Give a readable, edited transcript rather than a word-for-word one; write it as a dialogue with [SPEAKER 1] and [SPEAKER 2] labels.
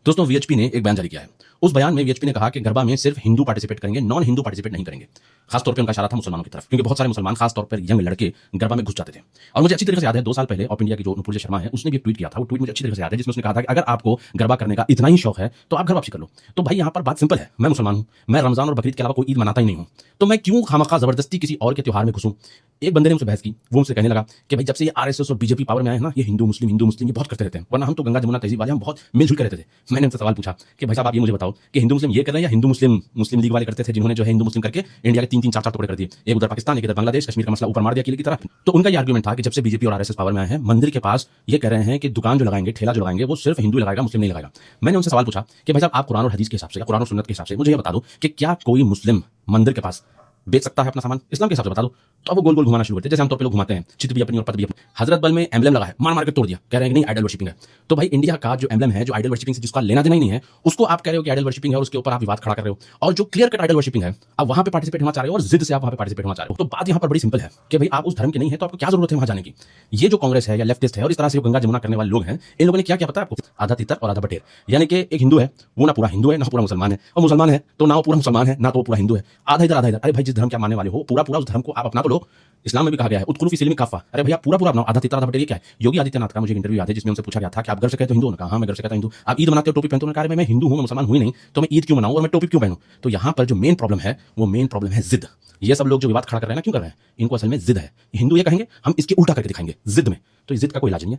[SPEAKER 1] दोस्तों वीएचपी ने एक बयान जारी किया है। उस बयान में वीएचपी ने कहा कि गरबा में सिर्फ हिंदू पार्टिसिपेट करेंगे, नॉन हिंदू पार्टिसिपेट नहीं करेंगे। खासतौर पे उनका इशारा था मुसलमानों की तरफ, क्योंकि बहुत सारे मुसलमान खासतौर पर यंग लड़के गरबा में घुस जाते थे। और मुझे अच्छी तरीके से याद है 2 साल पहले ऑफ इंडिया की जो नुपुर शर्मा है उसने भी एक ट्वीट किया था। वो ट्वीट मुझे अच्छी तरीके से याद है, जिसमें उसने कहा था कि अगर आपको गरबा करने का इतना ही शौक है तो आप घर वापसी कर लो। तो भाई यहाँ पर बात सिंपल है, मैं मुसलमान हूँ, मैं रमजान और बकरीद के अलावा कोई ईद मनाता ही नहीं हूँ, तो मैं क्यों खामखा जबरदस्ती किसी और के त्योहार में घुसूं। एक बंदे ने मुझसे बहस की, वो मुझसे कहने लगा कि भाई जब से ये आरएसएस और बीजेपी पावर में आए हैं ना, ये हिंदू मुस्लिम ये बहुत करते रहते हैं, वरना हम तो गंगा जमुना तहजीब वाले हम बहुत मिलजुल के रहते थे। मैंने उनसे सवाल पूछा कि भाई साहब आप ये मुझे बताओ कि हिंदू मुस्लिम ये कर रहे हैं या हिंदू मुस्लिम लीग वाले करते थे, जिन्होंने जो है हिंदू मुस्लिम करके इंडिया के 3-3 4-4 टुकड़े कर दिए, एक उधर पाकिस्तान एक इधर बांग्लादेश, कश्मीर का मसला ऊपर मार दिया किले की तरह। तो उनका ये आर्गुमेंट था कि जब से बीजेपी और आरएसएस पावर में आए हैं, मंदिर के पास ये कह रहे हैं कि दुकान जो लगाएंगे, ठेला जो लगाएंगे, वो सिर्फ हिंदू लगाएगा, मुस्लिम नहीं लगाएगा। मैंने उनसे सवाल पूछा कि भाई साहब आप कुरान और हदीस के हिसाब से या कुरान और सुन्नत के हिसाब से मुझे ये बता दो कि क्या कोई मुस्लिम मंदिर के पास बेच सकता है अपना सामान, इस्लाम के हिसाब से बता दो। तो अब वो गोल गोल घुमाना शुरू करते हैं, जैसे हम तौर पे लोग घुमाते हैं, चित भी अपनी और पद भी अपनी। हजरत बल में एम्बलम लगा है, मार मार के तोड़ दिया, कह रहे हैं कि नहीं आइडल वर्शिपिंग है। तो भाई इंडिया का जो एम्बलम है, जो आइडल वर्शिपिंग से जिसका लेना देना ही नहीं है, उसको आप कह रहे हो कि आइडल वर्शिपिंग है और उसके ऊपर आप विवाद खड़ा कर रहे हो। और जो क्लियर कट आइडल वर्शिपिंग है, आप वहां पे पार्टिसिपेट होना चाह रहे हो और जिद से आप वहां पे पार्टिसिपेट होना चाह रहे हो। तो बात यहाँ पर बड़ी सिंपल है कि भाई आप उस धर्म के नहीं है तो आपको क्या जरूरत है वहां जाने की। ये जो कांग्रेस है या लेफ्टिस्ट है और इस तरह से गंगा जमुना करने वाले लोग हैं, इन लोगों ने क्या क्या पता है आपको, आधा तितर और आधा बटेर। यानी कि एक हिंदू है वो ना पूरा हिंदू है ना पूरा मुसलमान है, और मुसलमान है तो ना वो पूरा मुसलमान है ना तो वो पूरा हिंदू है, आधा इधर आधा इधर। अरे भाई जिस धर्म के मानने वाले हो पूरा पूरा उस धर्म को आप अपना तो लो। इस्लाम में भी कहा गया है उदखुलू फी सिल्मी काफा। अरे भैया पूरा पूरा अपनाओ, आधा तितर आधा बटेर। ये क्या है? योगी आदित्यनाथ का मुझे एक इंटरव्यू याद है जिसमें उनसे पूछा गया था कि आप घर से कहते हो हिंदू? उन्होंने कहा हाँ मैं घर से कहता हूं हिंदू। आप ईद मनाते हो टोपी पहनते हो? उन्होंने कहा मैं हिंदू हूं, मैं मुसलमान हूं ही नहीं, तो मैं ईद क्यों मनाऊं और मैं टोपी क्यों पहनूं। तो यहां पर जो मेन प्रॉब्लम है वो मेन प्रॉब्लम है जिद। ये सब लोग जो विवाद खड़ा कर रहे हैं ना, क्यों कर रहे हैं? इनको असल में जिद है। हिंदू ये कहेंगे, हम इसके उल्टा करके दिखाएंगे जिद में। तो जिद का कोई इलाज नहीं है।